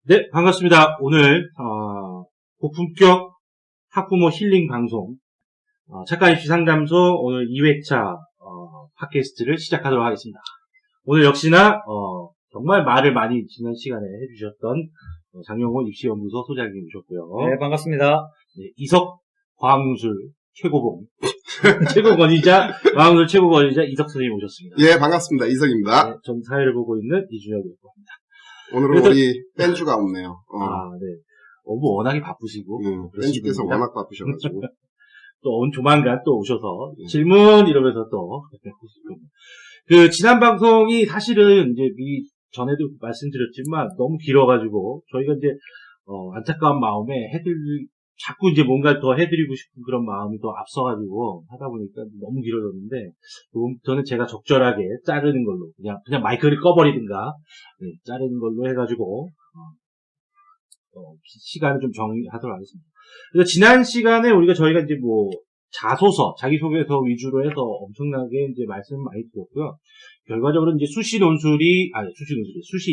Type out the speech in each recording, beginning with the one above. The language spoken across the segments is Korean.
네, 반갑습니다. 오늘 고품격 학부모 힐링 방송 착한 입시 상담소 오늘 2회차 팟캐스트를 시작하도록 하겠습니다. 오늘 역시나 정말 말을 많이 지난 시간에 해주셨던 장영훈 입시연구소 소장님 오셨고요. 네, 반갑습니다. 네, 이석 과학문술 최고봉 최고권위자 과학문술 최고권위자 이석 선생님 오셨습니다. 예, 반갑습니다. 이석입니다. 네, 전 사회를 보고 있는 이준혁이라고 합니다. 오늘은 그래서, 우리 뺀주가 없네요. 네. 뭐 워낙에 바쁘시고. 뺀주께서 워낙 바쁘셔가지고. 또 조만간 또 오셔서 질문 이러면서 또. 지난 방송이 사실은 이제 전에도 말씀드렸지만 너무 길어가지고 저희가 이제, 안타까운 마음에 자꾸 이제 뭔가 더 해드리고 싶은 그런 마음이 더 앞서가지고 하다 보니까 너무 길어졌는데, 저는 제가 적절하게 자르는 걸로, 그냥 마이크를 꺼버리든가, 네, 자르는 걸로 해가지고, 시간을 좀 정리하도록 하겠습니다. 그래서 지난 시간에 저희가 이제 자소서, 자기소개서 위주로 해서 엄청나게 이제 말씀 많이 드렸고요. 결과적으로 이제 수시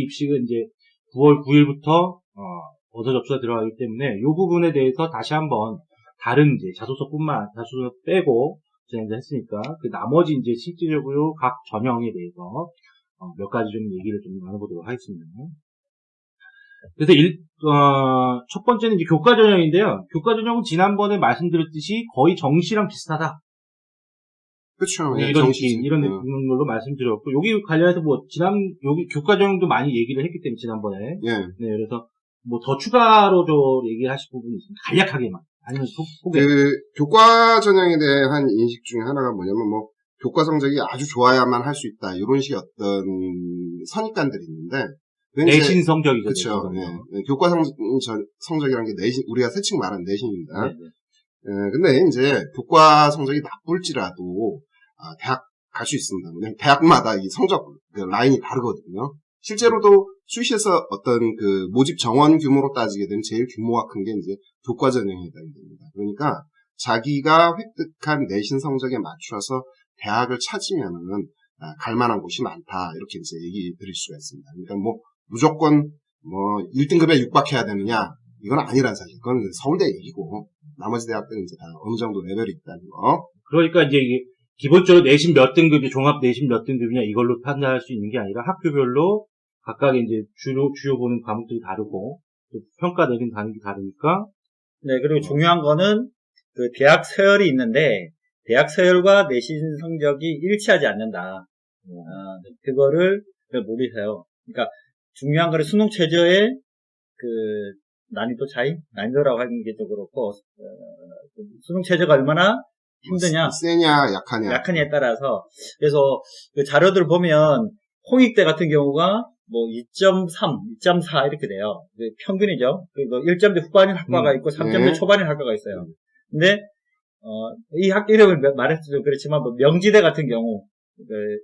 입시가 이제 9월 9일부터, 어서 접수가 들어가기 때문에 이 부분에 대해서 다시 한번 다른 이제 자소서 빼고 진행 했으니까 그 나머지 이제 실질적으로 각 전형에 대해서 몇 가지 좀 얘기를 좀 나눠보도록 하겠습니다. 그래서 첫 번째는 이제 교과 전형인데요. 교과 전형은 지난번에 말씀드렸듯이 거의 정시랑 비슷하다. 그렇죠. 네, 이런 걸로 말씀드렸고, 여기 관련해서 여기 교과 전형도 많이 얘기를 했기 때문에 지난번에. 예. 네, 그래서 더 추가로 얘기하실 부분이 있습니다. 간략하게만. 아니면 소개. 교과 전형에 대한 인식 중에 하나가 뭐냐면, 교과 성적이 아주 좋아야만 할 수 있다. 이런 식의 어떤 선입관들이 있는데. 내신 성적이죠. 그렇죠. 네. 교과 성적이라는 게 내신, 우리가 세칭 말하는 내신입니다. 네. 근데 이제 교과 성적이 나쁠지라도, 대학 갈 수 있습니다. 그냥 대학마다 이 성적 라인이 다르거든요. 실제로도 수시에서 어떤 모집 정원 규모로 따지게 되면 제일 규모가 큰 게 이제 교과 전형에 해당이 됩니다. 그러니까 자기가 획득한 내신 성적에 맞춰서 대학을 찾으면은 갈 만한 곳이 많다. 이렇게 이제 얘기 드릴 수가 있습니다. 그러니까 무조건 1등급에 육박해야 되느냐? 이건 아니란 사실. 그건 서울대 얘기고 나머지 대학들은 이제 다 어느 정도 레벨이 있다는 거. 그러니까 이제 이게 기본적으로 내신 몇 등급이 종합 내신 몇 등급이냐 이걸로 판단할 수 있는 게 아니라 학교별로 각각의 이제 주요 보는 과목들이 다르고 평가 내린 과목이 다르니까. 네, 그리고 중요한 거는 대학 서열이 있는데 대학 서열과 내신 성적이 일치하지 않는다. 그거를 모르세요. 그러니까 중요한 거는 수능 최저의 난이도라고 하는 게 좀 그렇고 수능 최저가 얼마나 힘드냐, 세냐, 약하냐에 따라서. 그래서 자료들 보면 홍익대 같은 경우가 2.3, 2.4 이렇게 돼요. 평균이죠. 그리고 1점대 후반인 학과가 있고 3점대 초반인 학과가 있어요. 근데 이 학교 이름을 말했어도 그렇지만 명지대 같은 경우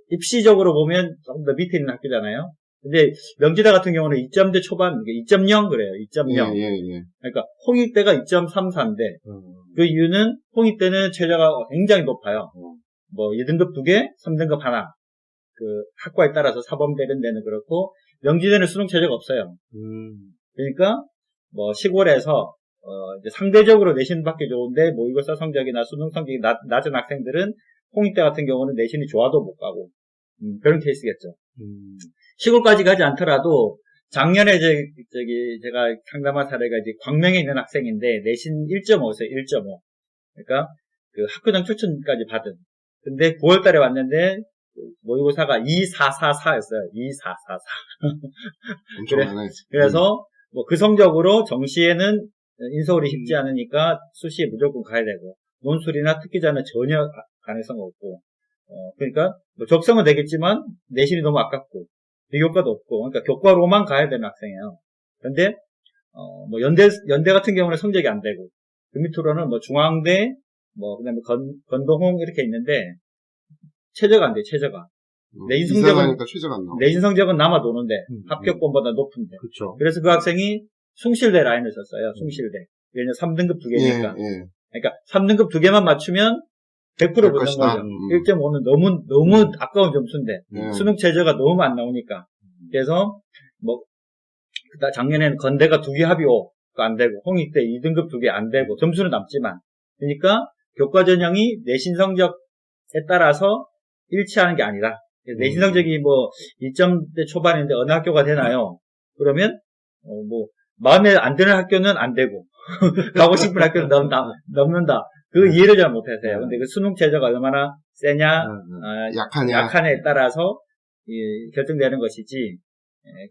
입시적으로 보면 조금 더 밑에 있는 학교잖아요. 근데 명지대 같은 경우는 2점대 초반, 2.0 그래요. 2.0. 그러니까 홍익대가 2.34인데 그 이유는 홍익대는 최저가 굉장히 높아요. 2등급 2개, 3등급 하나. 학과에 따라서 사범되는 데는 그렇고, 명지대는 수능 최저가 없어요. 그러니까, 시골에서, 이제 상대적으로 내신 받기 좋은데, 모의고사 성적이나 수능 성적이 낮은 학생들은, 홍익대 같은 경우는 내신이 좋아도 못 가고, 그런 케이스겠죠. 시골까지 가지 않더라도, 작년에 제가 상담한 사례가 이제 광명에 있는 학생인데, 내신 1.5였어요, 1.5. 그러니까, 학교장 추천까지 받은. 근데 9월 달에 왔는데, 모의고사가 2444였어요. 2444. 그래서 그 성적으로 정시에는 인서울이 쉽지 않으니까 수시에 무조건 가야 되고 논술이나 특기자는 전혀 가능성 없고 그러니까 적성은 되겠지만 내신이 너무 아깝고 비교과도 없고 그러니까 교과로만 가야 되는 학생이에요. 그런데 연대 같은 경우는 성적이 안 되고 그 밑으로는 중앙대 그다음에 건동홍 이렇게 있는데 최저가 안 돼, 최저가. 내신 성적은 남아 도는데, 합격권보다 높은데. 그쵸. 그래서 그 학생이 숭실대 라인을 썼어요, 숭실대. 왜냐면 3등급 2개니까. 그러니까 3등급 2개만 맞추면 100% 붙는 거죠. 1.5는 너무 아까운 점수인데, 수능 최저가 너무 안 나오니까. 그래서, 작년에는 건대가 2개 합의고 안 되고, 홍익대 2등급 2개 안 되고, 점수는 남지만. 그러니까 교과 전형이 내신 성적에 따라서 일치하는 게 아니다. 내신 성적이 뭐 2점대 초반인데 어느 학교가 되나요? 그러면 뭐 마음에 안 드는 학교는 안 되고 가고 싶은 학교는 넘는다. 그 이해를 잘 못해서요. 근데 그 수능 체제가 얼마나 세냐, 약하냐에 따라서 결정되는 것이지.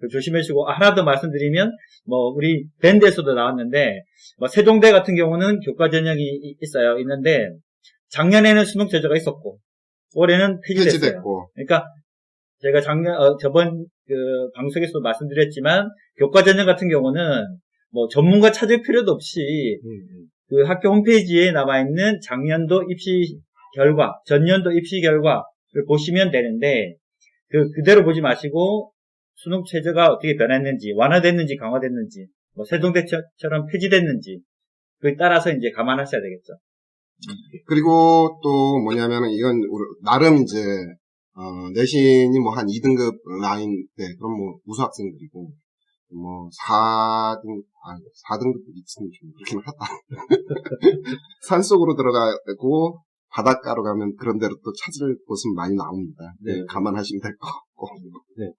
그 조심하시고, 하나 더 말씀드리면, 뭐, 우리 밴드에서도 나왔는데, 뭐, 세종대 같은 경우는 교과 전형이 있는데, 작년에는 수능 체제가 있었고, 올해는 폐지됐고. 그러니까, 제가 저번 방송에서도 말씀드렸지만, 교과 전형 같은 경우는, 뭐, 전문가 찾을 필요도 없이, 그 학교 홈페이지에 남아있는 작년도 입시 결과, 전년도 입시 결과를 보시면 되는데, 그대로 보지 마시고, 수능 체제가 어떻게 변했는지, 완화됐는지, 강화됐는지, 뭐, 세종대처럼 폐지됐는지, 그에 따라서 이제 감안하셔야 되겠죠. 그리고 또 뭐냐면은, 이건, 나름 이제, 내신이 뭐 한 2등급 라인, 네, 그럼 뭐, 우수 학생들이고, 뭐, 4등급 있으면 좀 그렇긴 하다. 산속으로 들어가고, 바닷가로 가면 그런 데로 또 찾을 곳은 많이 나옵니다. 네, 감안하시면 될 것 같고. 네.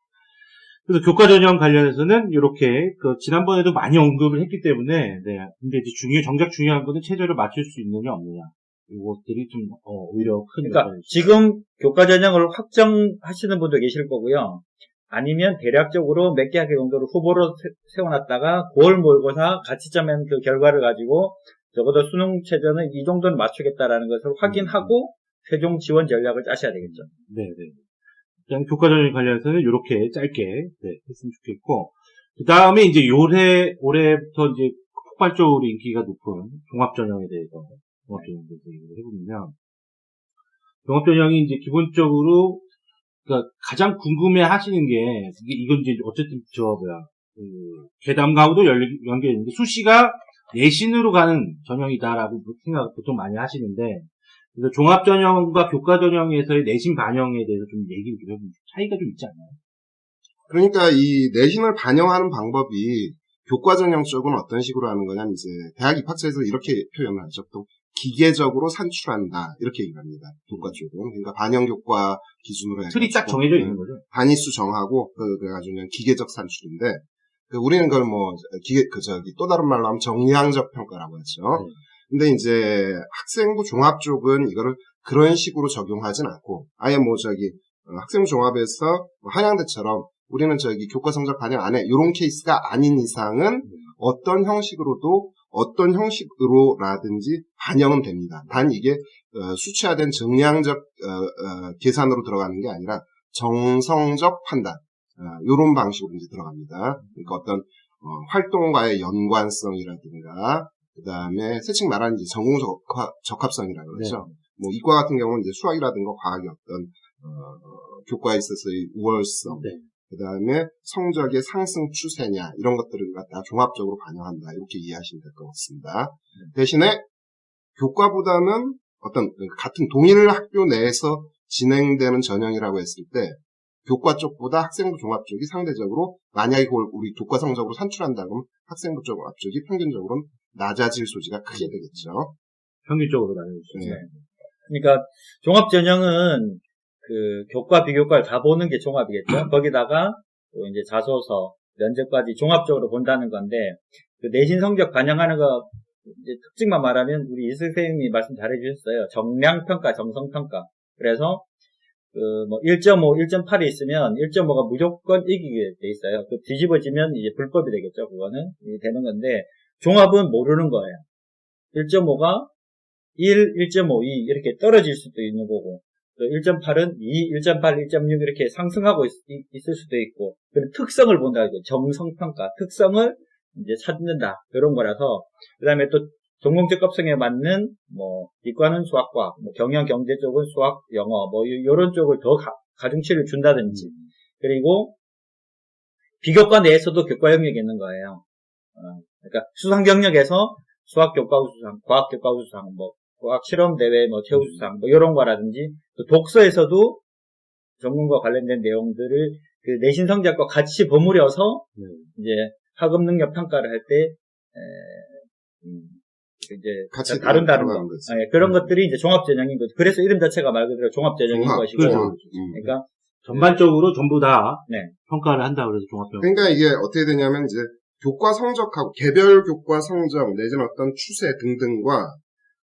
그래서 교과 전형 관련해서는 이렇게 지난번에도 많이 언급을 했기 때문에 근데 이제 정작 중요한 거는 체제를 맞출 수 있느냐 없느냐 이것들이 좀 오히려 큰. 그러니까 지금 교과 전형을 확정하시는 분도 계실 거고요. 아니면 대략적으로 몇 개 학교 정도를 후보로 세워놨다가 9월 모의고사 가치점엔 그 결과를 가지고 적어도 수능 체제는 이 정도는 맞추겠다라는 것을 확인하고 최종 지원 전략을 짜셔야 되겠죠. 네. 그냥 교과 전형 관련해서는 이렇게 짧게 했으면 좋겠고, 그 다음에 이제 올해부터 이제 폭발적으로 인기가 높은 종합 전형에 대해서 얘기를 해보면, 종합 전형이 이제 기본적으로 그러니까 가장 궁금해 하시는 게 이건 이제 어쨌든 괴담과도 연결이 있는데 수시가 내신으로 가는 전형이다라고 생각을 보통 많이 하시는데, 그래서 종합전형과 교과전형에서의 내신 반영에 대해서 좀 얘기를 좀 해보면 차이가 좀 있지 않나요? 그러니까 이 내신을 반영하는 방법이 교과전형 쪽은 어떤 식으로 하는 거냐면 이제 대학 입학처에서 이렇게 표현을 하죠. 또 기계적으로 산출한다 이렇게 얘기합니다. 교과 쪽은. 그러니까 반영교과 기준으로 해서 틀이 딱 정해져 있는 거죠. 단위수 정하고 그래가지고 그냥 기계적 산출인데 우리는 그걸 뭐 또 다른 말로 하면 정량적 평가라고 하죠. 근데 이제 학생부 종합 쪽은 이거를 그런 식으로 적용하진 않고 아예 학생부 종합에서 한양대처럼 우리는 교과 성적 반영 안 해. 이런 케이스가 아닌 이상은 어떤 형식으로라든지 반영은 됩니다. 단 이게 수치화된 정량적 계산으로 들어가는 게 아니라 정성적 판단 이런 방식으로 이제 들어갑니다. 그러니까 어떤 활동과의 연관성이라든가 그 다음에 세칭 말하는 이제 전공 적합성이라고 그러죠. 뭐 이과 같은 경우는 이제 수학이라든가 과학의 어떤 교과에 있어서의 우월성, 그 다음에 성적의 상승 추세냐 이런 것들을 갖다 종합적으로 반영한다 이렇게 이해하시면 될 것 같습니다. 대신에 교과보다는 어떤 같은 동일 학교 내에서 진행되는 전형이라고 했을 때 교과 쪽보다 학생부 종합 쪽이 상대적으로 만약에 그걸 우리 교과 성적으로 산출한다 그러면 학생부 종합 쪽이 평균적으로는 낮아질 소지가 크게 되겠죠. 평균적으로 낮아질 수 있어요. 그러니까 종합 전형은 그 교과 비교과를 다 보는 게 종합이겠죠. 거기다가 또 이제 자소서, 면접까지 종합적으로 본다는 건데 그 내신 성적 반영하는 거 이제 특징만 말하면 우리 이 선생님이 말씀 잘해주셨어요. 정량평가, 정성평가. 그래서 뭐 1.5, 1.8이 있으면 1.5가 무조건 이기게 돼 있어요. 그 뒤집어지면 이제 불법이 되겠죠. 그거는 되는 건데 종합은 모르는 거예요. 1.5가 1, 1.5, 2 이렇게 떨어질 수도 있는 거고 1.8은 2, 1.8, 1.6 이렇게 상승하고 있을 수도 있고 그런 특성을 본다. 정성평가, 특성을 이제 찾는다. 이런 거라서 그 다음에 또 전공적합성에 맞는 뭐 이과는 수학과학, 뭐 경영 경제 쪽은 수학, 영어 뭐 이런 쪽을 더 가중치를 준다든지 그리고 비교과 내에서도 교과 영역이 있는 거예요. 그러니까 수상 경력에서 수학 교과 우수상, 과학 교과 우수상, 뭐 과학 실험 대회 뭐 최우수상 뭐 이런 거라든지 또 독서에서도 전공과 관련된 내용들을 그 내신 성적과 같이 버무려서 이제 학업 능력 평가를 할 때, 이제, 같이 다른 거. 들어가는 거지. 예, 그런 것들이 이제 종합전형인 거죠. 그래서 이름 자체가 말 그대로 종합전형인 것이고, 그렇죠. 그러니까, 전반적으로 전부 다 네. 평가를 한다 그래서 종합평가. 그러니까 이게 어떻게 되냐면 이제 교과 성적하고 개별 교과 성적 내지는 어떤 추세 등등과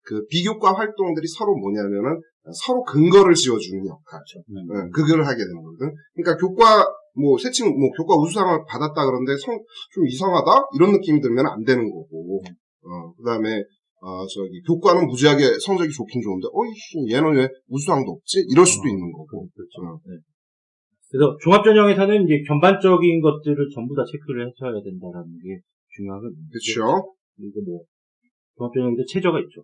그 비교과 활동들이 서로 뭐냐면은 서로 근거를 지어주는 역할. 그렇죠. 그걸 하게 되는 거거든. 그러니까 교과 뭐 세칭 뭐 교과 우수상을 받았다 그러는데 좀 이상하다 이런 느낌이 들면 안 되는 거고. 그다음에 저기 교과는 무지하게 성적이 좋긴 좋은데 어이씨 얘는 왜 우수상도 없지? 이럴 수도 있는 거고. 그렇죠. 네. 그래서 종합전형에서는 이제 전반적인 것들을 전부 다 체크를 해줘야 된다라는 게 중요하거든요. 그렇죠. 그리고 뭐 종합전형에도 최저가 있죠.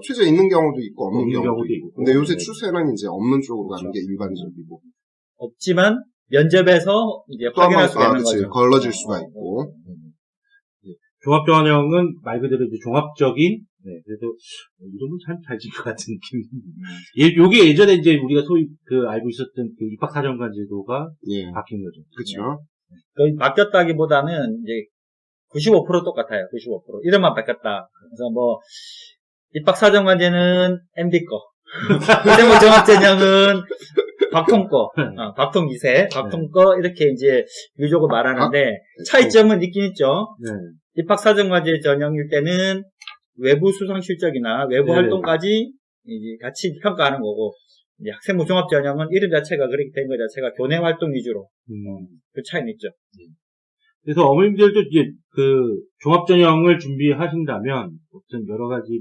최저 있는 경우도 있고 없는 없는 경우도 경우도 있고. 있고. 근데 요새 네. 추세는 이제 없는 쪽으로 가는 그렇죠. 게 일반적이고. 없지만, 면접에서 이제 또 한 번 확인할 수 있는 그치, 거죠. 걸러질 수가 있고. 종합전형은 말 그대로 이제 종합적인, 네, 그래도 이름은 참 잘 지은 것 같은 느낌이. 요게 예전에 이제 우리가 소위 알고 있었던 그 입학사정관 제도가 예. 바뀐 거죠. 그쵸. 거의 바뀌었다기보다는 이제 95% 똑같아요. 95%. 이름만 바뀌었다. 그래서 뭐 입학사정관제는 MD 거, 세무 종합전형은 박통 거, 박통 2세, 박통 거 이렇게 이제 유족을 말하는데 차이점은 있긴 있죠. 네. 입학사정관제 전형일 때는 외부 수상 실적이나 외부 네네. 활동까지 이제 같이 평가하는 거고, 이제 학생부 종합전형은 이름 자체가 그렇게 된 것 자체가 교내 활동 위주로. 그 차이는 있죠. 그래서 어머님들도 이제 종합전형을 준비하신다면 어떤 여러 가지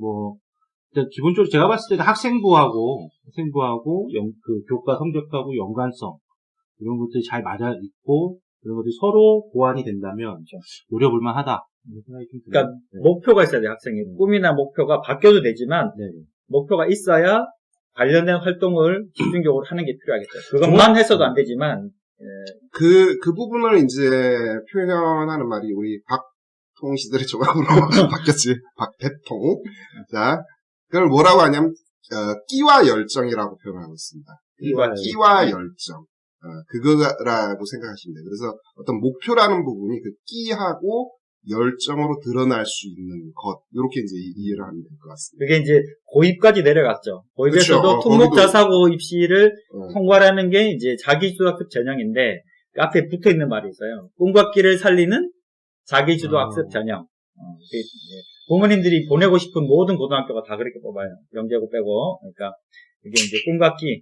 일단 기본적으로 제가 봤을 때는 학생부하고 교과 성적하고 연관성 이런 것들이 잘 맞아 있고 그런 것들이 서로 보완이 된다면 노려볼 만하다. 이런 생각이 좀 들어요. 그러니까 목표가 있어야 돼요. 학생이 꿈이나 목표가 바뀌어도 되지만 목표가 있어야 관련된 활동을 집중적으로 하는 게 필요하겠죠. 그것만 해서도 안 되지만 그 부분을 이제 표현하는 말이 우리 박통 시대의 조각으로 바뀌었지. 박대통. 자, 그걸 뭐라고 하냐면, 끼와 열정이라고 표현하고 있습니다. 끼와 열정. 그거라고 생각하시면 돼요. 그래서 어떤 목표라는 부분이 그 끼하고 열정으로 드러날 수 있는 것. 요렇게 이제 이해를 하면 될 것 같습니다. 그게 이제 고입까지 내려갔죠. 고입에서도 그렇죠. 특목자사고 입시를 통과하는 게 이제 자기주도학습 전형인데 그 앞에 붙어 있는 말이 있어요. 꿈과 끼를 살리는 자기주도학습 전형. 부모님들이 보내고 싶은 모든 고등학교가 다 그렇게 뽑아요. 영재고 빼고. 그러니까 이게 이제 꿈과 끼가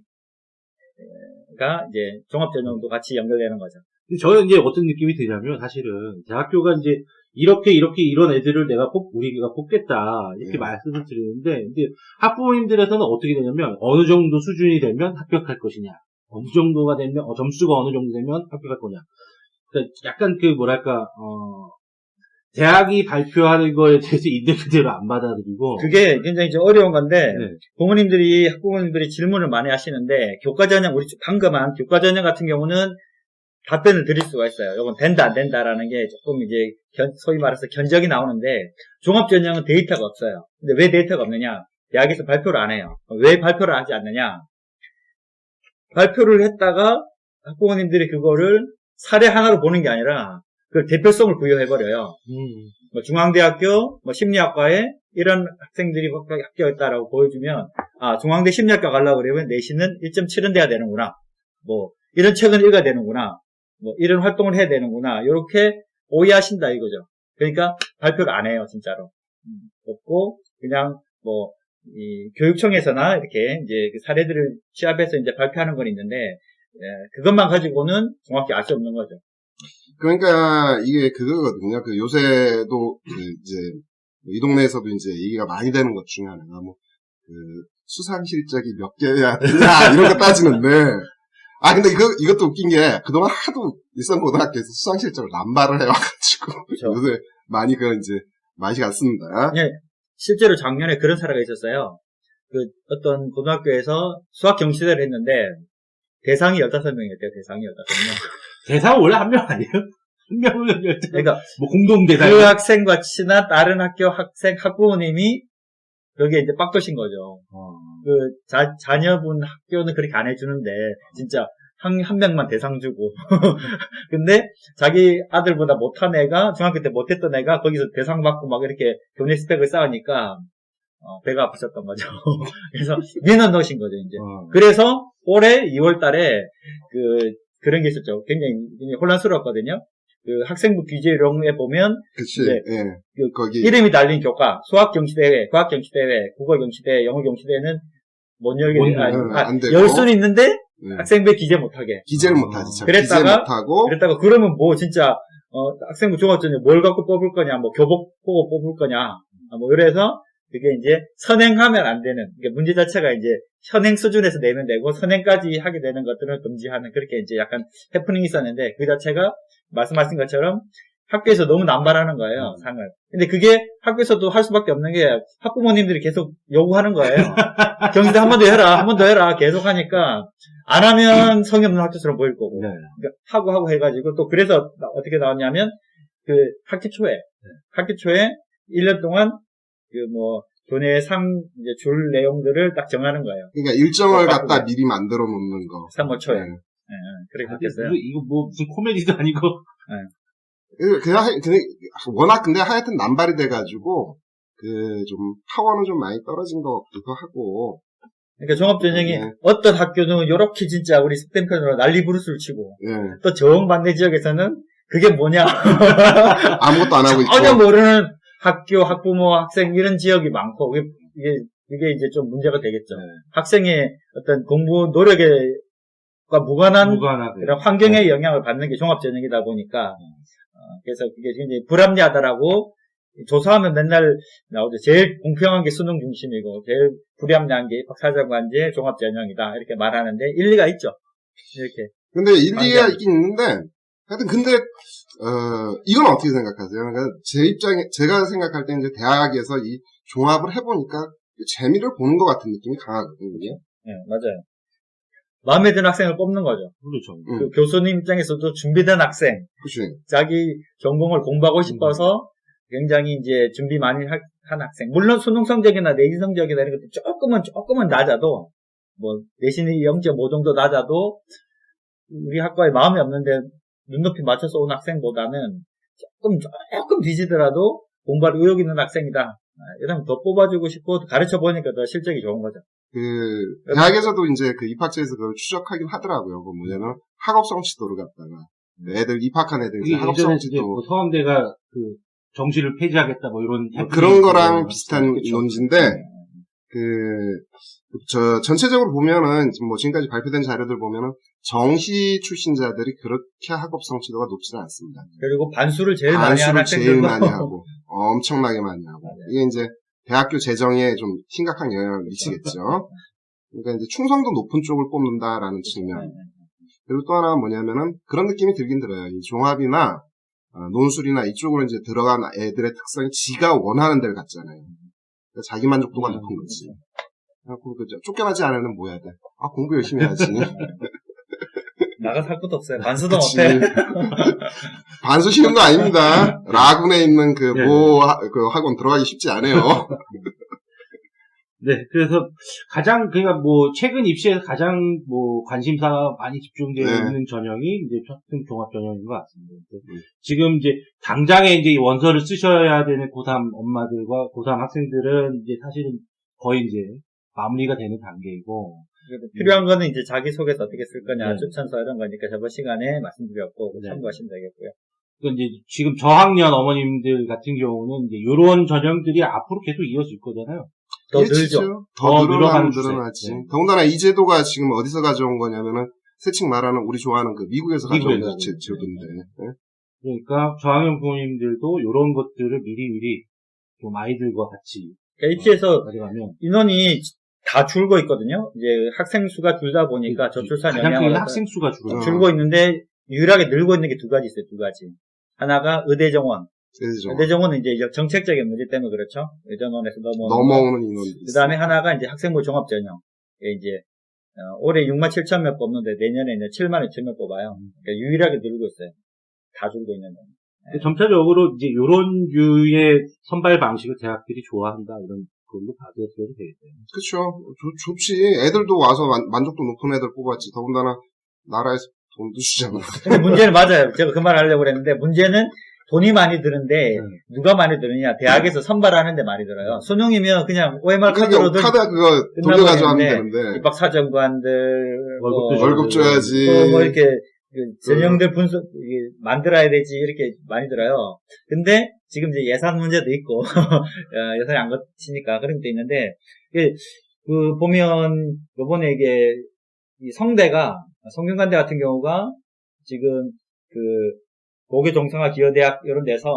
이제 종합전형도 같이 연결되는 거죠. 저는 이제 어떤 느낌이 드냐면 사실은 대학교가 이제 이렇게 이런 애들을 우리가 뽑겠다 이렇게 말씀을 드리는데 이제 학부모님들에서는 어떻게 되냐면 어느 정도 수준이 되면 합격할 것이냐, 어느 정도가 되면 점수가 어느 정도 되면 합격할 거냐. 그러니까 약간 대학이 발표하는 거에 대해서 있는 그대로 안 받아들이고. 그게 굉장히 좀 어려운 건데, 네. 학부모님들이 질문을 많이 하시는데, 교과전형, 우리 방금 한 교과전형 같은 경우는 답변을 드릴 수가 있어요. 이건 된다, 안 된다라는 게 조금 이제, 소위 말해서 견적이 나오는데, 종합전형은 데이터가 없어요. 근데 왜 데이터가 없느냐? 대학에서 발표를 안 해요. 왜 발표를 하지 않느냐? 발표를 했다가 학부모님들이 그거를 사례 하나로 보는 게 아니라, 그 대표성을 부여해버려요. 중앙대학교, 심리학과에 이런 학생들이 합격했다라고 보여주면, 중앙대 심리학과 가려고 그러면 내신은 1.7은 돼야 되는구나. 이런 책은 읽어야 되는구나. 이런 활동을 해야 되는구나. 이렇게 오해하신다 이거죠. 그러니까 발표를 안 해요, 진짜로. 없고, 그냥 이 교육청에서나 이렇게 이제 그 사례들을 취합해서 이제 발표하는 건 있는데, 그것만 가지고는 정확히 알 수 없는 거죠. 그러니까 이게 그거거든요. 요새도 이제 이 동네에서도 이제 얘기가 많이 되는 것 중에 하나가 수상 실적이 몇 개야 되냐 이런 거 따지는데 근데 이것도 웃긴 게 그동안 하도 일산 고등학교에서 수상 실적을 남발을 해와가지고 그렇죠. 요새 많이 이제 맛이 갔습니다. 네, 실제로 작년에 그런 사례가 있었어요. 어떤 고등학교에서 수학 경시대를 했는데 대상이 15명이었대요. 대상이 15명. 대상은 원래 한 명 아니에요? 한 명은 그러니까 공동 대상. 그 학생과 친한 다른 학교 학부모님이 여기에 이제 빡도신 거죠. 자녀분 학교는 그렇게 안 해주는데 진짜 한 명만 대상 주고. 근데 자기 아들보다 못한 애가, 중학교 때 못했던 애가 거기서 대상 받고 막 이렇게 교내 스펙을 쌓으니까, 배가 아프셨던 거죠. 그래서 민원 넣으신 거죠, 이제. 그래서 올해 2월 달에 그런 게 있었죠. 굉장히 혼란스러웠거든요. 그 학생부 규제령에 보면, 그치. 이제 예. 거기. 이름이 달린 교과, 수학경시대회, 과학경시대회, 국어경시대회, 영어경시대회는 못 열게, 안 되고. 열 수는 있는데, 네. 학생부에 기재 못하게. 기재를 못하지. 그랬다가, 기재 못하고. 그러면 뭐 진짜, 학생부 종합전형 뭘 갖고 뽑을 거냐, 뭐 교복 보고 뽑을 거냐, 뭐 이래서, 그게 이제 선행하면 안 되는, 그러니까 문제 자체가 이제 현행 수준에서 내면 되고, 선행까지 하게 되는 것들을 금지하는, 그렇게 이제 약간 해프닝이 있었는데, 그 자체가 말씀하신 것처럼 학교에서 너무 남발하는 거예요, 상을. 근데 그게 학교에서도 할 수밖에 없는 게 학부모님들이 계속 요구하는 거예요. 경시대 한 번 더 해라, 한 번 더 해라, 계속 하니까, 안 하면 성의 없는 학교처럼 보일 거고. 네. 그러니까 하고 해가지고, 또 그래서 어떻게 나왔냐면, 학기 초에 1년 동안, 교내 이제 줄 내용들을 딱 정하는 거예요. 그러니까 일정을 갖다 미리 만들어 놓는 거. 3월 초에. 네. 그렇게 바뀌었어요. 이거 뭐 무슨 코미디도 아니고. 그냥 워낙 근데 하여튼 남발이 돼가지고 좀 파워는 좀 많이 떨어진 것 같기도 하고. 그러니까 종합전형이 네. 어떤 학교는 요렇게 진짜 우리 스탠편으로 난리 부르스를 치고 예. 또 정반대 지역에서는 그게 뭐냐 아무것도 안 하고 있고. 전혀 모르는 학교, 학부모, 학생 이런 지역이 많고 이게 이제 좀 문제가 되겠죠. 네. 학생의 어떤 공부 노력과 무관한 그런 환경의 영향을 받는 게 종합전형이다 보니까 그래서 그게 굉장히 불합리하다라고 조사하면 맨날 나오죠. 제일 공평한 게 수능 중심이고 제일 불합리한 게 입학사정관제 종합전형이다 이렇게 말하는데 일리가 있죠. 이렇게. 근데 일리가 있긴 있는데 하여튼 근데 이건 어떻게 생각하세요? 그러니까 제가 생각할 때 이제 대학에서 이 종합을 해보니까 재미를 보는 것 같은 느낌이 강하거든요. 네, 맞아요. 마음에 드는 학생을 뽑는 거죠. 그렇죠. 그 교수님 입장에서도 준비된 학생, 그치. 자기 전공을 공부하고 싶어서 굉장히 이제 준비 많이 한 학생. 물론 수능 성적이나 내신 성적이나 이런 것도 조금은 낮아도, 내신이 0.5 정도 낮아도, 우리 학과에 마음이 없는데 눈높이 맞춰서 온 학생보다는 조금 뒤지더라도 공부할 의욕 있는 학생이다. 이러면 더 뽑아주고 싶고, 가르쳐 보니까 더 실적이 좋은 거죠. 대학에서도 이제 입학처에서 그걸 추적하긴 하더라고요. 그 뭐냐면 학업 성취도를 갖다가 애들 입학한 애들 이제 학업 성취도 서강대가 정시를 폐지하겠다 이런 그런 거랑 비슷한 논지인데 전체적으로 보면은 지금까지 발표된 자료들 보면은 정시 출신자들이 그렇게 학업 성취도가 높지는 않습니다. 그리고 반수를 제일 많이 하는 학생들도 많이 하고 엄청나게 많이 하고 이게 이제 대학교 재정에 좀 심각한 영향을 미치겠죠. 그러니까 이제 충성도 높은 쪽을 뽑는다라는 측면. 그리고 또 하나 뭐냐면은 그런 느낌이 들긴 들어요. 이 종합이나 논술이나 이쪽으로 이제 들어간 애들의 특성이 지가 원하는 데를 갔잖아요. 그러니까 자기 만족도가 높은 거지. 그래서 쫓겨나지 않으면 뭐 해야 돼? 공부 열심히 해야지. 나가서 할 것도 없어요. 반수도 못해. 반수 쉬운 거 아닙니다. 라군에 있는 그 학원 들어가기 쉽지 않아요. 네, 그래서 그러니까 최근 입시에서 가장 관심사 많이 집중되어 있는 전형이 이제 학생 종합 전형인 것 같습니다. 지금 이제 당장에 이제 원서를 쓰셔야 되는 고3 엄마들과 고3 학생들은 이제 사실은 거의 이제 마무리가 되는 단계이고. 필요한 거는 이제 자기소개서 어떻게 쓸 거냐, 추천서 이런 거니까 저번 시간에 말씀드렸고, 참고하시면 되겠고요. 이제 지금 저학년 어머님들 같은 경우는 이제 요런 전형들이 앞으로 계속 이어질 거잖아요. 더 늘죠. 더 늘어나지. 더군다나 이 제도가 지금 어디서 가져온 거냐면은, 세칭 말하는 우리 좋아하는 미국에서 가져온 제도인데. 그러니까 저학년 부모님들도 요런 것들을 미리 좀 아이들과 같이. 입시에서 인원이 다 줄고 있거든요. 이제 학생 수가 줄다 보니까 저출산 영향으로 학생 수가 줄고 있는데 유일하게 늘고 있는 게 두 가지 있어요. 두 가지. 하나가 의대정원. 의대정원은 이제 정책적인 문제 때문에 그렇죠. 의대정원에서 넘어오는 인원이. 그 다음에 하나가 이제 학생부 종합전형. 이제 올해 6만 7천 명 뽑는데 내년에 이제 7만 2천 명 뽑아요. 그러니까 유일하게 늘고 있어요. 다 줄고 있는 거. 점차적으로 이제 요런 류의 선발 방식을 대학들이 좋아한다 이런 걸로 받아들여도 되겠네요. 그렇죠. 좋지. 애들도 와서 만족도 높은 애들 뽑았지. 더군다나 나라에서 돈도 주잖아. 근데 문제는 맞아요. 제가 그 말 하려고 그랬는데, 문제는 돈이 많이 드는데, 누가 많이 드느냐. 대학에서 선발하는데 많이 들어요. 수능이면 그냥 OMR 카드로 카드 그거 돌려가지고 하면 되는데. 입학 사정관들, 월급 줘야지. 뭐 이렇게, 전형들 분석, 만들어야 되지, 이렇게 많이 들어요. 근데, 지금 이제 예산 문제도 있고, 예산이 안 거치니까 그런 게 있는데, 보면, 요번에 이게, 이 성균관대 같은 경우가, 지금, 고교정상화 기여대학 이런 데서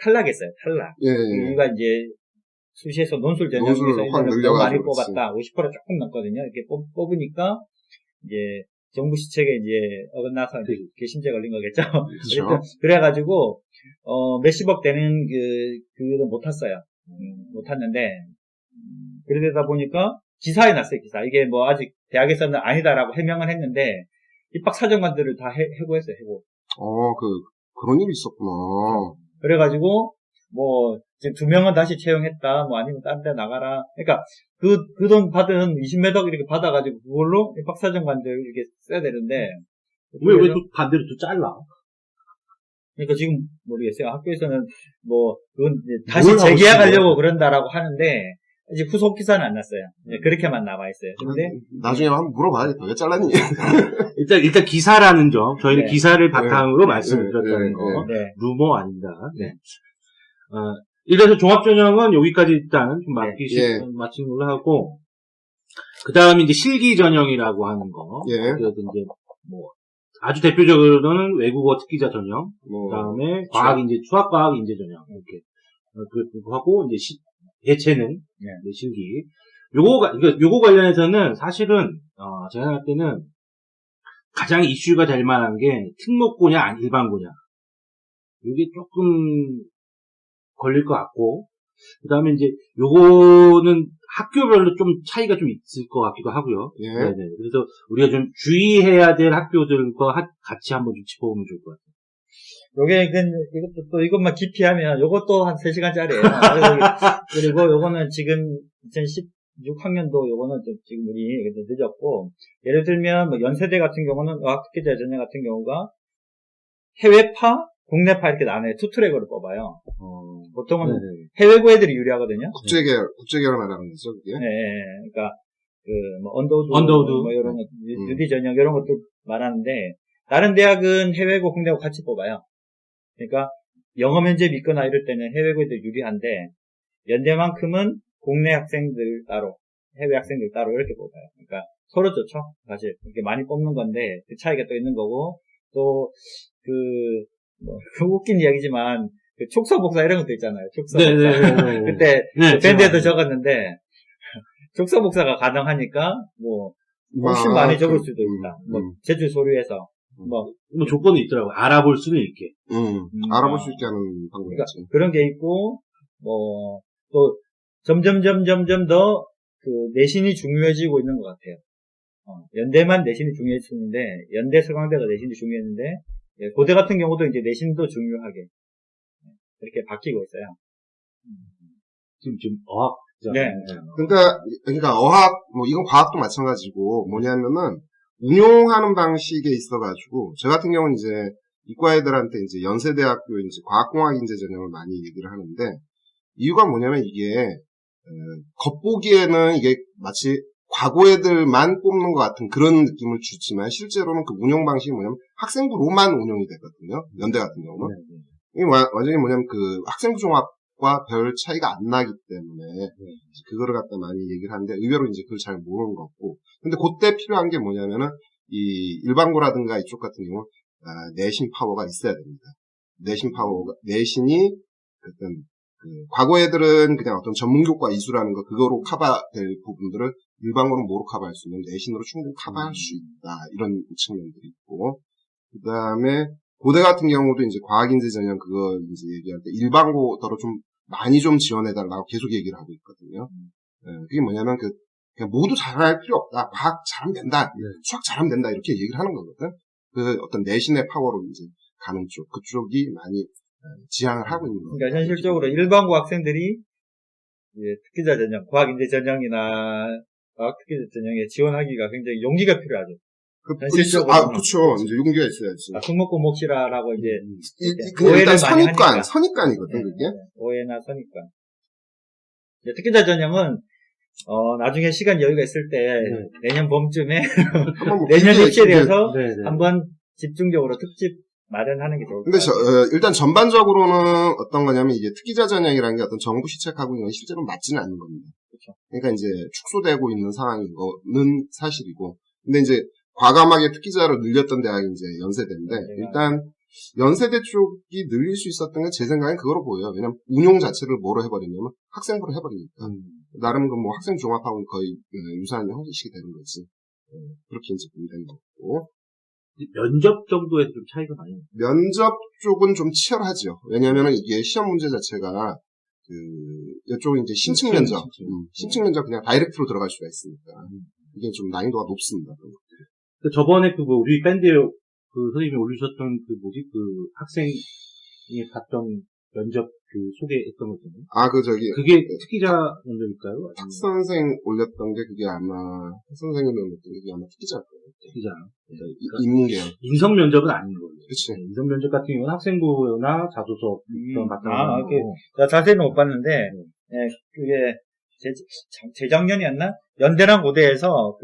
탈락했어요. 탈락. 예. 우리가 이제 수시에서 논술 전형에서 너무 많이 뽑았다. 50% 조금 넘거든요. 이렇게 뽑으니까 이제 정부 시책에 이제 어긋나서 이제 개심죄 걸린 거겠죠. 그렇죠. 그래가지고 몇십억 되는 그걸 못 탔어요. 못 탔는데 그러다 보니까 기사에 났어요. 기사. 이게 뭐 아직 대학에서는 아니다라고 해명은 했는데 입학 사정관들을 다 해고했어요. 해고. 그런 일이 있었구나. 그래가지고, 지금 2명은 다시 채용했다, 아니면 딴 데 나가라. 그러니까, 그 돈 받은 20매덕 이렇게 받아가지고, 그걸로 박사정관들 이렇게 써야 되는데. 왜 또 반대로 또 잘라? 그러니까 지금 모르겠어요. 학교에서는 그건 이제 다시 재계약하려고 그런다라고 하는데, 이제 후속 기사는 안 났어요. 그렇게만 남아있어요. 근데. 나중에 한번 물어봐야겠다. 왜 잘랐니? 일단 기사라는 점, 저희는 네. 기사를 바탕으로 말씀드렸다는 거. 네. 루머 아닙니다. 네. 이래서 종합전형은 여기까지 일단 좀 마치는 걸로 하고, 그 다음에 이제 실기전형이라고 하는 거. 예. 그래서 이제 아주 대표적으로는 외국어 특기자 전형, 그 다음에 수학과학 인재 전형, 이렇게. 그거 하고, 이제 대체는, 실기. 요거 관련해서는 사실은, 제가 생각할 때는 가장 이슈가 될 만한 게 특목고냐, 일반고냐. 이게 조금 걸릴 것 같고, 그 다음에 이제 요거는 학교별로 좀 차이가 좀 있을 것 같기도 하고요. 예. 네네. 그래서 우리가 좀 주의해야 될 학교들과 같이 한번 좀 짚어보면 좋을 것 같아요. 이것도 또 이것만 깊이 하면 요것도 한 3시간짜리예요. 그리고 요거는 지금 2016학년도 요거는 좀 지금 우리 늦었고, 예를 들면 연세대 같은 경우는 어학특기자 전형 같은 경우가 해외파, 국내파 이렇게 나눠요. 투트랙으로 뽑아요. 보통은 해외고 애들이 유리하거든요. 국제계열 말하는 거죠, 그게? 네. 그러니까 언더우드 이런 것, 유디 전형 이런 것도 말하는데 다른 대학은 해외고 국내고 같이 뽑아요. 그러니까 영어 면접 있거나 이럴 때는 해외고 애들 유리한데 연대만큼은 국내 학생들 따로, 해외 학생들 따로 이렇게 뽑아요. 그러니까 서로 좋죠. 사실 이렇게 많이 뽑는 건데 그 차이가 또 있는 거고 또 웃긴 이야기지만 촉사 복사 이런 것도 있잖아요. 촉사 복사. 그때 밴드에도 적었는데 촉사 복사가 가능하니까 훨씬 많이 적을 수도 있다. 제주 소류에서 조건이 있더라고요. 알아볼 수는 있게. 알아볼 수 있게 하는 방법이지. 그러니까 그런 게 있고 또 점점 더 내신이 중요해지고 있는 것 같아요. 연대만 내신이 중요했었는데 연대 서강대가 내신이 중요했는데 고대 같은 경우도 이제 내신도 중요하게 이렇게 바뀌고 있어요. 지금 어학. 네. 그러니까 어학 이건 과학도 마찬가지고 뭐냐면은 운용하는 방식에 있어가지고 저 같은 경우는 이제 이과 애들한테 이제 연세대학교 이제 과학공학인재 전형을 많이 얘기를 하는데 이유가 뭐냐면 이게 겉보기에는 이게 마치 과거 애들만 뽑는 것 같은 그런 느낌을 주지만 실제로는 그 운영 방식이 뭐냐면 학생부로만 운영이 되거든요. 연대 같은 경우는. 이게 완전히 뭐냐면 그 학생부 종합과 별 차이가 안 나기 때문에 그거를 갖다 많이 얘기를 하는데 의외로 이제 그걸 잘 모르는 것 같고. 근데 그때 필요한 게 뭐냐면은 이 일반고라든가 이쪽 같은 경우 내신 파워가 있어야 됩니다. 내신이 어떤 과거 애들은 그냥 어떤 전문교과 이수라는 거 그거로 커버될 부분들을 일반고는 뭐로 커버할 수 있는 내신으로 충분히 커버할 수 있다 이런 측면들이 있고 그 다음에 고대 같은 경우도 이제 과학인재 전형 그거 이제 얘기할 때 일반고더러 좀 많이 좀 지원해달라고 계속 얘기를 하고 있거든요. 그게 뭐냐면 그냥 모두 잘할 필요 없다. 과학 잘하면 된다. 수학 잘하면 된다. 이렇게 얘기를 하는 거거든. 그 어떤 내신의 파워로 이제 가는 쪽 그쪽이 많이 지향을 하고 있는 거예요. 그러니까 현실적으로 일반고 학생들이 이제 특기자 전형, 과학인재 전형이나 과학특기자 전형에 지원하기가 굉장히 용기가 필요하죠. 현실적으로. 그쵸. 이제 용기가 있어야지. 특목고목시라라고 이제 그냥 오해를 일단 많이 하니까. 선입관이거든, 네, 그게. 네. 오해나 선입관. 이제 특기자 전형은 나중에 시간 여유가 있을 때 내년 봄쯤에 한번 뭐 내년 길게, 입시에 대해서 네, 네. 한번 집중적으로 특집 마련하는 게 좋을 것 근데 같아요. 일단 전반적으로는 어떤 거냐면 이게 특기자 전형이라는 게 어떤 정부 시책하고 있는 건 실제로 맞지는 않는 겁니다. 그렇죠. 그러니까 이제 축소되고 있는 상황인 거는 사실이고. 근데 이제 과감하게 특기자로 늘렸던 대학이 이제 연세대인데 일단 연세대 쪽이 늘릴 수 있었던 게 제 생각엔 그거로 보여요. 왜냐면 운용 자체를 뭐로 해버리냐면 학생부로 해버리니까. 나름 그 뭐 학생 종합하고는 거의 유사한 형식이 되는 거지. 그렇게 이제 보면 되는 거고. 면접 정도에서 좀 차이가 많이 나요. 면접 쪽은 좀 치열하죠. 왜냐면은 이게 시험 문제 자체가 이쪽은 이제 신층 면접, 신층 면접 그냥 다이렉트로 들어갈 수가 있으니까 이게 좀 난이도가 높습니다. 그 저번에 우리 밴드에 선생님이 올리셨던 학생이 봤던 면접 소개했던 거잖아요. 그게 특기자 면접일까요? 학선생 올렸던 게 그게 아마 학선생이 올렸던 게 그게 아마 특기자일 거예요. 특기자. 그러니까 인문계열. 인성 면접은 아닌 거예요. 그렇지. 인성 면접 같은 경우는 학생부나 자소서 바탕으로 나 자세히는 못 봤는데 그게 재작년이었나? 연대랑 고대에서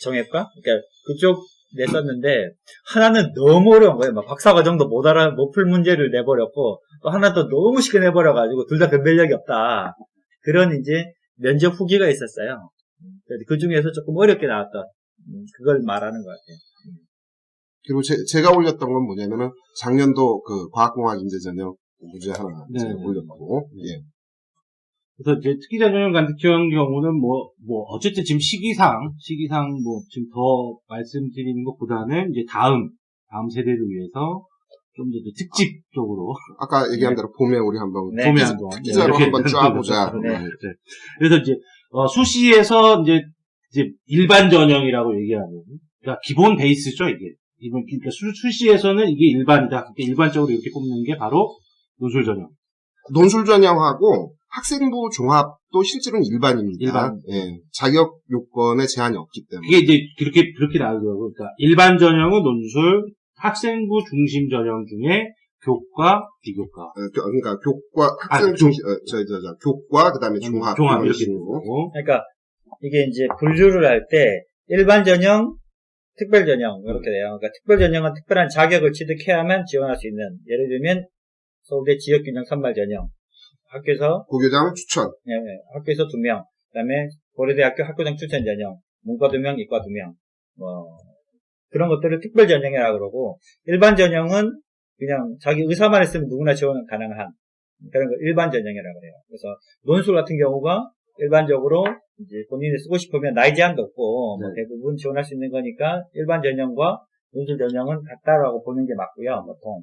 정액과 그러니까 그쪽 냈었는데 하나는 너무 어려운 거예요. 막 박사과정도 못 풀 문제를 내버렸고 또 하나 또 너무 쉽게 내버려가지고 둘 다 변별력이 없다. 그런 이제 면접 후기가 있었어요. 그 중에서 조금 어렵게 나왔던 그걸 말하는 것 같아요. 그리고 제가 올렸던 건 뭐냐면은 작년도 과학공학 인재전형 문제 하나 올렸고 예. 그래서 이제 특기자 전형 같은 경우는 어쨌든 지금 시기상 지금 더 말씀드리는 것보다는 이제 다음 세대를 위해서 좀 더 특집적으로. 아까 얘기한 대로 봄에 우리 한번. 봄에 한번. 특기자로 한번 짜보자. 그래서 이제, 수시에서 이제 일반 전형이라고 얘기하는. 그러니까 기본 베이스죠, 이게. 그러니까 수시에서는 이게 일반이다. 그러니까 일반적으로 이렇게 뽑는 게 바로 논술 전형. 논술 전형하고 학생부 종합도 실제로는 일반입니다. 예. 자격 요건에 제한이 없기 때문에. 이게 이제 그렇게 나오더라고요. 그러니까 일반 전형은 논술, 학생부 중심 전형 중에 교과, 비교과. 그러니까 교과, 학생 중심, 교과, 그 다음에 종합 이렇게 되고. 그러니까 이게 이제 분류를 할 때 일반 전형, 특별 전형 이렇게 돼요. 그러니까 특별 전형은 특별한 자격을 취득해야만 지원할 수 있는. 예를 들면 서울대 지역균형 선발 전형. 학교에서 고교장 추천. 네, 학교에서 2명. 그다음에 고려대학교 학교장 추천 전형. 문과 2명, 이과 2명. 그런 것들을 특별 전형이라고 그러고 일반 전형은 그냥 자기 의사만 있으면 누구나 지원 가능한 그런 거 일반 전형이라고 해요. 그래서 논술 같은 경우가 일반적으로 이제 본인이 쓰고 싶으면 나이 제한도 없고 대부분 지원할 수 있는 거니까 일반 전형과 논술 전형은 같다라고 보는 게 맞고요. 보통.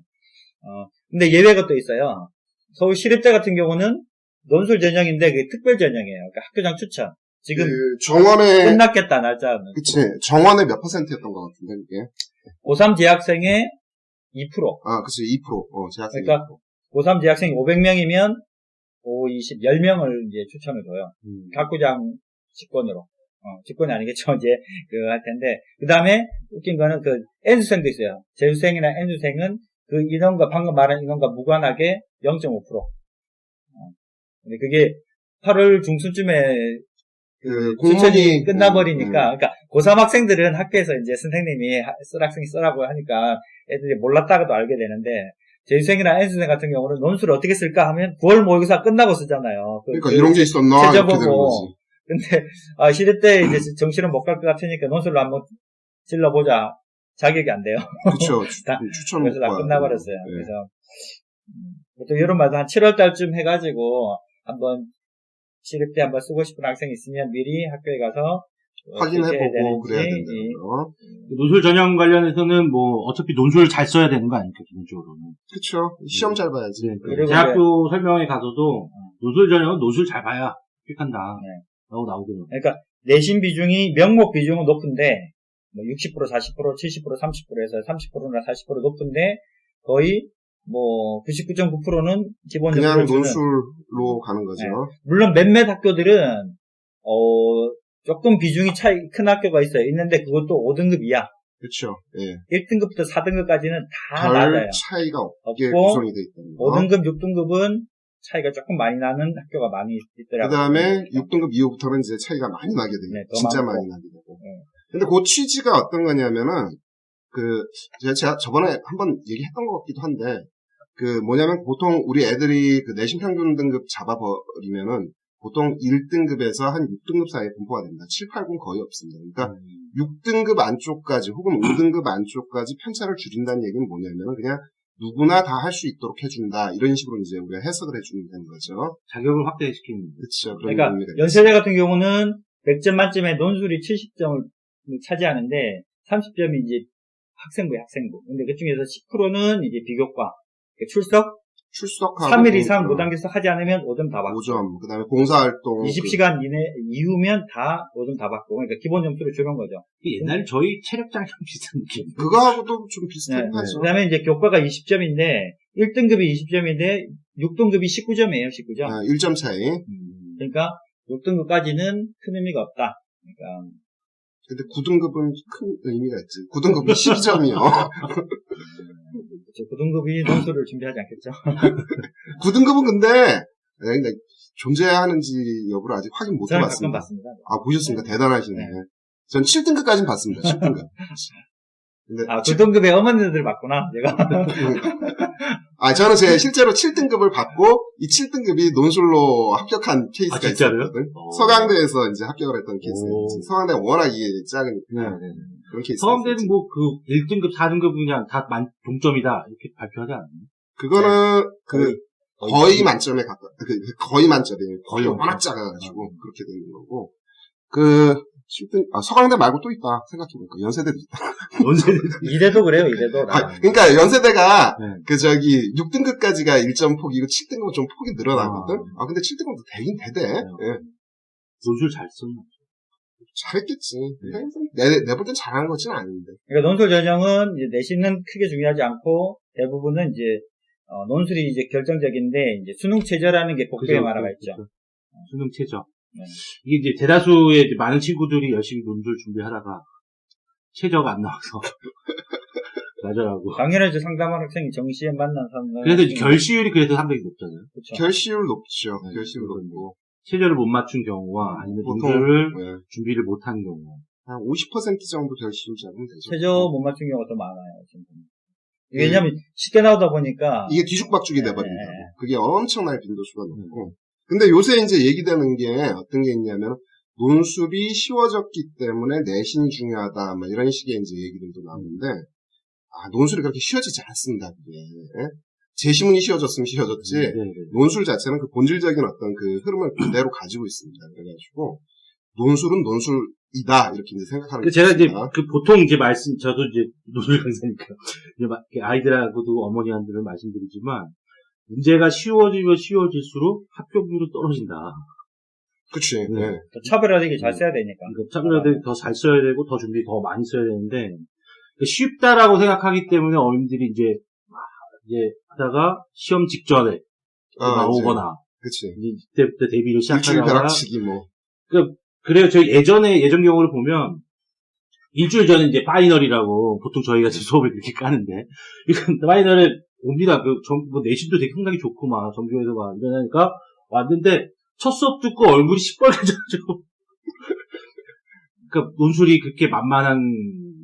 근데 예외가 또 있어요. 서울 시립대 같은 경우는 논술 전형인데 그게 특별 전형이에요. 그러니까 학교장 추천. 지금 정원에 끝났겠다 날짜는. 그치. 정원의 몇 %였던 것 같은데 이게. 고3 재학생의 2%. 그치. 2%. 재학생. 그러니까 고3 재학생이 500명이면 5, 20, 10명을 이제 추천을 줘요. 학교장 직권으로. 직권이 아니겠죠. 이제 할 텐데. 그 다음에 웃긴 거는 N수생도 있어요. 재수생이나 N수생은 그 인원과 방금 말한 인원과 무관하게 0.5%. 근데 그게 8월 중순쯤에 추천이 끝나버리니까, 그러니까 고3 학생들은 학교에서 이제 선생님이 학생이 쓰라고 하니까 애들이 몰랐다가도 알게 되는데 재수생이나 N수생 같은 경우는 논술을 어떻게 쓸까 하면 9월 모의고사 끝나고 쓰잖아요. 그러니까 이런 게 있었나 이렇게 되는 거지. 근데 시립대 이제 정시는 못 갈 것 같으니까 논술로 한번 질러보자. 자격이 안 돼요. 그렇죠. 추천 그래서 다 끝나버렸어요. 네. 그래서 보통 이런 말도 한 7월 달쯤 해가지고 한번 시립대 한번 쓰고 싶은 학생이 있으면 미리 학교에 가서 확인해보고 그래야 된다고요. 논술 전형 관련해서는 어차피 논술 잘 써야 되는 거 아닙니까, 기본적으로는. 그렇죠. 시험 잘 봐야지. 네. 대학교 설명회 가서도 논술 전형은 논술 잘 봐야 픽한다. 라고 나오거든요. 그러니까 내신 비중이 명목 비중은 높은데 60%, 40%, 70%, 30%에서 30%나 40% 높은데 거의 99.9%는 기본적으로 그냥 논술로 가는 거죠. 네. 물론 몇몇 학교들은 조금 비중이 차이 큰 학교가 있어요. 있는데 그것도 5등급 이하. 그렇죠. 예. 1등급부터 4등급까지는 다 별 낮아요. 차이가 없게 없고, 구성이 돼 있다는 거. 5등급, 6등급은 차이가 조금 많이 나는 학교가 많이 그 있더라고요. 다음에 6등급 이후부터는 이제 차이가 많이 나게 돼요. 네, 더 진짜 많고. 많이 나게 되고. 네. 근데 그 취지가 어떤 거냐면은, 제가 저번에 한번 얘기했던 것 같기도 한데, 뭐냐면 보통 우리 애들이 내신 평균 등급 잡아버리면은, 보통 1등급에서 한 6등급 사이에 분포가 됩니다. 7, 8, 9는 거의 없습니다. 그러니까 6등급 안쪽까지 혹은 5등급 안쪽까지 편차를 줄인다는 얘기는 뭐냐면은 그냥 누구나 다 할 수 있도록 해준다. 이런 식으로 이제 우리가 해석을 해주면 되는 거죠. 자격을 확대시키는. 그렇죠. 그러니까 연세대 같은 경우는 100점 만점에 논술이 70점을 차지하는데 30점이 이제 학생부에 학생부. 근데 그 중에서 10%는 이제 비교과, 출석하고 3일 이상 무단결석 하지 않으면 5점 다 받고. 5점. 그 다음에 봉사활동. 20시간 이후면 다 5점 다 받고. 그러니까 기본 점수를 주는 거죠. 옛날에 저희 체력장이랑 비슷한 느낌. 그거하고도 좀 비슷하긴 네. 하죠. 그 다음에 이제 교과가 20점인데, 1등급이 20점인데, 6등급이 19점이에요, 19점. 1점 차이. 그러니까 6등급까지는 큰 의미가 없다. 그러니까. 근데 9등급은 큰 의미가 있지. 9등급은 12점이요. 9등급이 논술을 준비하지 않겠죠? 9등급은 근데 존재하는지 여부를 아직 확인 못 저는 해봤습니다. 가끔 봤습니다. 보셨습니까? 대단하시네. 네. 전 7등급까지는 봤습니다. 7등급. 근데 9등급의 어머니들 봤구나, 제가. 저는 실제로 7등급을 받고 이 7등급이 논술로 합격한 케이스가 있었거든. 서강대에서 이제 합격을 했던 케이스였지. 서강대가 워낙 이게 작으니까. 네. 그런 케이스. 서강대는 1등급, 4등급 그냥 다 동점이다. 이렇게 발표하지 않나요? 그거는 거의 만점에 거의 만점이에요. 거의 워낙 작아가지고 그렇게 되는 거고. 7등, 서강대 말고 또 있다. 생각해보니까. 연세대도 있다. 이대도 그래요, 이대도. 그러니까 연세대가, 네. 6등급까지가 1점 폭이고 7등급은 좀 폭이 늘어나거든? 근데 7등급도 되긴 되대. 예. 논술 잘 썼나? 잘했겠지. 내 볼 땐 잘한 거지는 않은데. 그러니까 논술 전형은 이제 내신은 크게 중요하지 않고 대부분은 이제, 논술이 이제 결정적인데, 이제 수능 최저라는 게 복수의 말화가 있죠. 수능 최저. 네. 이게 이제 대다수의 이제 많은 친구들이 열심히 논술 준비하다가 최저가 안 나와서 나더라고. 작년에 상담한 학생이 정시에 만난 사람. 그래서 이제 결시율이 그래도 상당히 높잖아요. 그렇죠. 결시율 높죠. 결시율 높고. 최저를 못 맞춘 경우와 아니면 논술을 준비를 못한 경우. 한 50% 정도 결시율 잡으면 되죠. 최저 못 맞춘 경우가 더 많아요. 지금. 왜냐면 쉽게 나오다 보니까 이게 뒤죽박죽이 돼버린다고. 그게 엄청나게 빈도수가 높고. 근데 요새 이제 얘기되는 게 어떤 게 있냐면 논술이 쉬워졌기 때문에 내신이 중요하다, 이런 식의 이제 얘기들도 나오는데, 논술이 그렇게 쉬워지지 않습니다, 그게. 제시문이 쉬워졌으면 쉬워졌지, 논술 자체는 그 본질적인 어떤 그 흐름을 그대로 가지고 있습니다. 그래가지고, 논술은 논술이다, 이렇게 이제 생각하는 거죠. 제가 이제, 보통 이제 저도 이제 논술 강사니까, 아이들하고도 어머니한테는 말씀드리지만, 문제가 쉬워지면 쉬워질수록 합격률은 떨어진다. 그치. 네. 차별화되게 잘 써야 되니까. 차별화되게 더 잘 써야 되고, 더 준비 더 많이 써야 되는데, 쉽다라고 생각하기 때문에 어머님들이 이제 하다가 시험 직전에 나오거나, 그치. 이때부터 데뷔를 시작하다가. 일주일 벼락치기 그래요. 저희 예전 경우를 보면, 일주일 전에 이제 파이널이라고, 보통 저희가 수업을 그렇게 까는데, 이건 파이널에 옵니다. 내신도 되게 상당히 좋고, 전교에서 이러니까 왔는데, 첫 수업 듣고 얼굴이 시뻘개져가지고. 그러니까 논술이 그렇게 만만한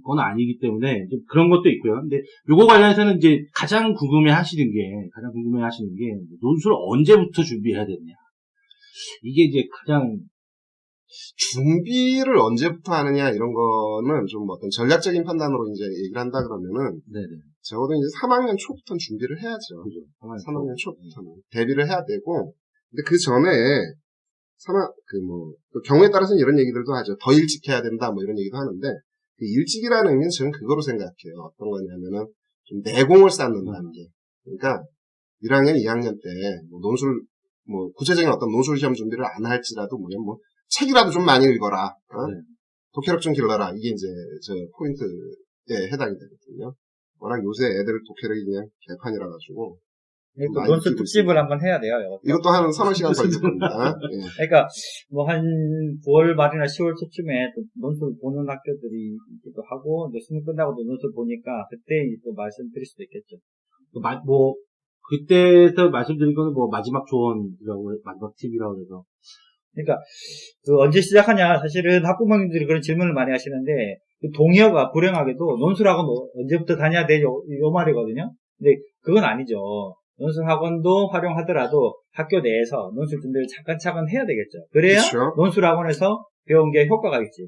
건 아니기 때문에, 좀 그런 것도 있고요. 근데 요거 관련해서는 이제 가장 궁금해 하시는 게, 논술을 언제부터 준비해야 되느냐. 이게 이제 가장, 준비를 언제부터 하느냐, 이런 거는 좀 어떤 전략적인 판단으로 이제 얘기를 한다 그러면은, 적어도 이제 3학년 초부터는 준비를 해야죠. 그죠. 3학년 초부터는. 데뷔를 해야 되고, 근데 그 전에, 경우에 따라서는 이런 얘기들도 하죠. 더 일찍 해야 된다, 이런 얘기도 하는데, 그 일찍이라는 의미는 저는 그거로 생각해요. 어떤 거냐면은, 좀 내공을 쌓는다는 게. 그러니까, 1학년, 2학년 때, 논술, 구체적인 어떤 논술 시험 준비를 안 할지라도, 책이라도 좀 많이 읽어라. 독해력 좀 길러라. 이게 이제, 포인트에 해당이 되거든요. 워낙 요새 애들 독해력이 그냥 개판이라 가지고. 또 논술 특집을 한번 해야 돼요. 이것도 한 3-4시간 걸릴 겁니다. 예. 그러니까 뭐 한 9월 말이나 10월 초쯤에 또 논술 보는 학교들이 있기도 하고 이제 수능 끝나고도 논술 보니까 그때 또 말씀드릴 수도 있겠죠. 뭐 그때서 말씀드린 거는 뭐 마지막 조언이라고 마지막 팁이라고 해서 그러니까 그 언제 시작하냐 사실은 학부모님들이 그런 질문을 많이 하시는데 그 동의어가 불행하게도 논술학원 언제부터 다녀야 돼요? 요 말이거든요. 근데 그건 아니죠. 논술학원도 활용하더라도 학교 내에서 논술 준비를 차근차근 해야 되겠죠. 그래야 그렇죠. 논술학원에서 배운 게 효과가 있지.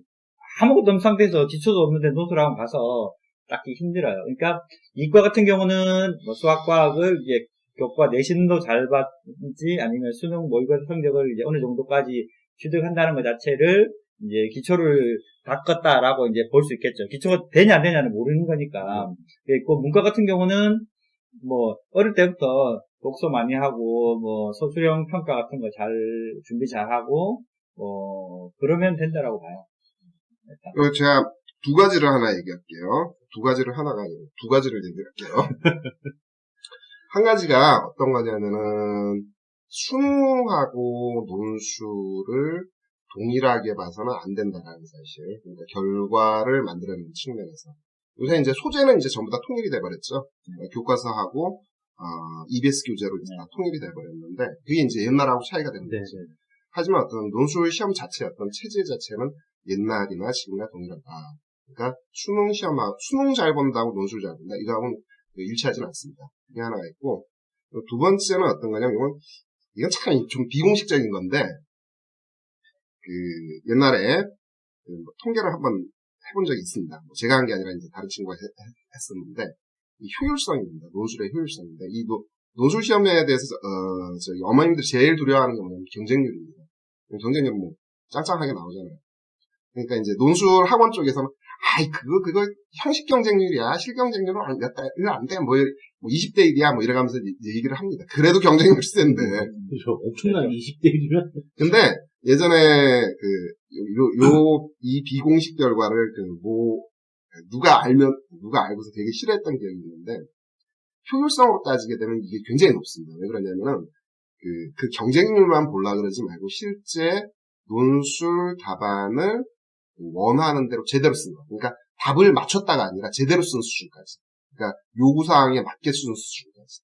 아무것도 없는 상태에서 기초도 없는데 논술학원 가서 딱히 힘들어요. 그러니까 이과 같은 경우는 뭐 수학과학을 이제 교과 내신도 잘 받지 아니면 수능 모의고사 성적을 이제 어느 정도까지 취득한다는 것 자체를 이제 기초를 닦았다라고 이제 볼 수 있겠죠. 기초가 되냐 안 되냐는 모르는 거니까. 그 문과 같은 경우는 뭐 어릴 때부터 독서 많이 하고 뭐 소수형 평가 같은 거 잘 준비 잘 하고 뭐 그러면 된다라고 봐요. 일단. 제가 두 가지를 하나 얘기할게요. 두 가지를 하나가 아니고 두 가지를 얘기할게요. 한 가지가 어떤 거냐면은 수능하고 논술을 동일하게 봐서는 안 된다라는 사실. 그러니까 결과를 만들어내는 측면에서. 요새 이제 소재는 이제 전부 다 통일이 돼버렸죠. 교과서하고 EBS 교재로 이제 다 통일이 돼버렸는데 그게 이제 옛날하고 차이가 되는 거죠. 하지만 어떤 논술 시험 자체 어떤 체제 자체는 옛날이나 지금이나 동일하다. 그러니까 수능 잘 본다고 논술 잘 본다. 이거하고는 일치하지는 않습니다. 그게 하나가 있고 두 번째는 어떤 거냐면 이건 참 좀 비공식적인 건데 그 옛날에 통계를 한번 해본 적이 있습니다. 제가 한 게 아니라 이제 다른 친구가 했었는데 이 효율성입니다. 논술의 효율성입니다. 이 논술 시험에 대해서 저희 어머님들 제일 두려워하는 게 뭐냐면 경쟁률입니다. 경쟁률은 뭐 짱짱하게 나오잖아요. 그러니까 이제 논술 학원 쪽에서는 그거 형식 경쟁률이야. 실 경쟁률은 안 돼. 뭐 20대 1이야. 뭐 이래가면서 얘기를 합니다. 그래도 경쟁률 센데. 그렇죠. 엄청난 20대 1이면. 근데 예전에 이 비공식 결과를 누가 알고서 되게 싫어했던 기억이 있는데 효율성으로 따지게 되면 이게 굉장히 높습니다. 왜 그러냐면은 그 경쟁률만 보려고 그러지 말고 실제 논술 답안을 원하는 대로 제대로 쓴 거. 그러니까 답을 맞췄다가 아니라 제대로 쓴 수준까지. 그러니까 요구사항에 맞게 쓴 수준까지.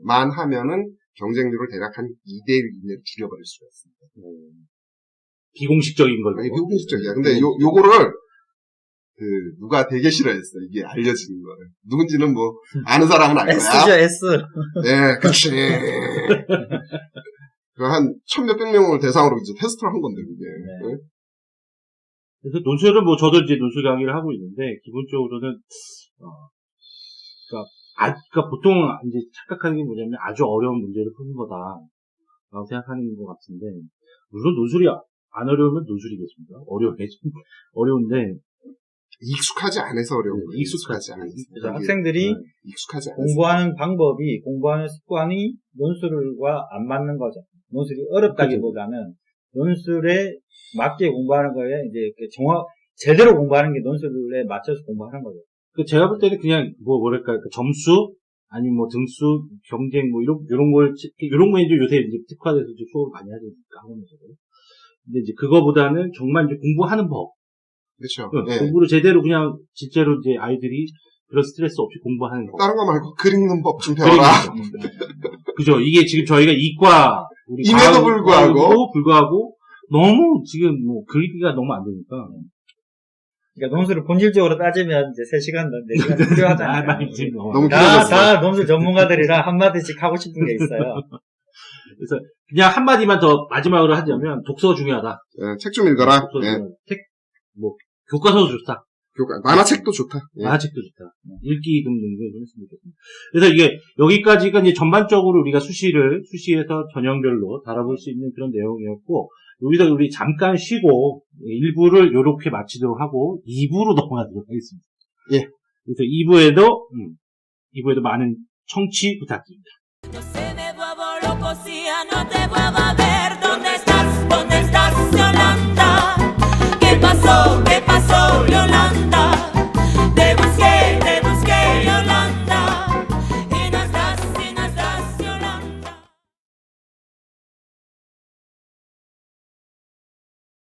만 하면은 경쟁률을 대략 한 2대1 이내로 줄여버릴 수가 있습니다. 비공식적인 걸로. 아니, 비공식적이야. 근데 요거를 누가 되게 싫어했어. 이게 알려지는 거를. 누군지는 뭐 아는 사람은 알 거야. S죠, S. 네, 그렇지. 한 1,000몇백 명을 대상으로 이제 테스트를 한 건데 그게. 네. 그래서 논술은 뭐 저도 이제 논술 강의를 하고 있는데 기본적으로는 그러니까 보통 이제 착각하는 게 뭐냐면 아주 어려운 문제를 푸는 거다라고 생각하는 것 같은데 물론 논술이 안 어려우면 논술이겠습니다. 어려운데 익숙하지 않아서 어려운 거예요. 익숙하지 않아서. 학생들이 익숙하지 않아서. 공부하는 방법이, 공부하는 습관이 논술과 안 맞는 거죠. 논술이 어렵다기보다는 논술에 맞게 공부하는 거에 이제 제대로 공부하는 게 논술에 맞춰서 공부하는 거죠. 제가 볼 때는 그냥 뭐랄까 점수 아니면 뭐 등수 경쟁 뭐 이런 거에 이제 요새 이제 특화돼서 이제 수업을 많이 하니까 학원에서도. 근데 이제 그거보다는 정말 이제 공부하는 법. 그렇죠. 네. 공부를 제대로 그냥 실제로 이제 아이들이 그런 스트레스 없이 공부하는 법. 다른 거 말고 그리는 법 좀 배워라. 그죠. 이게 지금 저희가 이과 임에도 불구하고 너무 지금 뭐 그리기가 너무 안 되니까. 그러니까 논술을 본질적으로 따지면 이제 3시간, 4시간 필요하잖아요. 너무 다 논술 전문가들이라 한마디씩 하고 싶은 게 있어요. 그래서 그냥 한마디만 더 마지막으로 하자면 독서 중요하다. 네, 책 좀 읽어라. 네. 교과서도 좋다. 만화책도 좋다. 네. 만화책도 좋다. 읽기 등등을 좀 했으면 좋겠습니다. 그래서 이게 여기까지가 이제 전반적으로 우리가 수시에서 전형별로 다뤄볼 수 있는 그런 내용이었고 여기서 우리 잠깐 쉬고 1부를 요렇게 마치도록 하고 2부로 넘어가도록 하겠습니다. 예. 그래서 2부에도 많은 청취 부탁드립니다. No se me vuelvo loco si ya no te vuelvo a ver.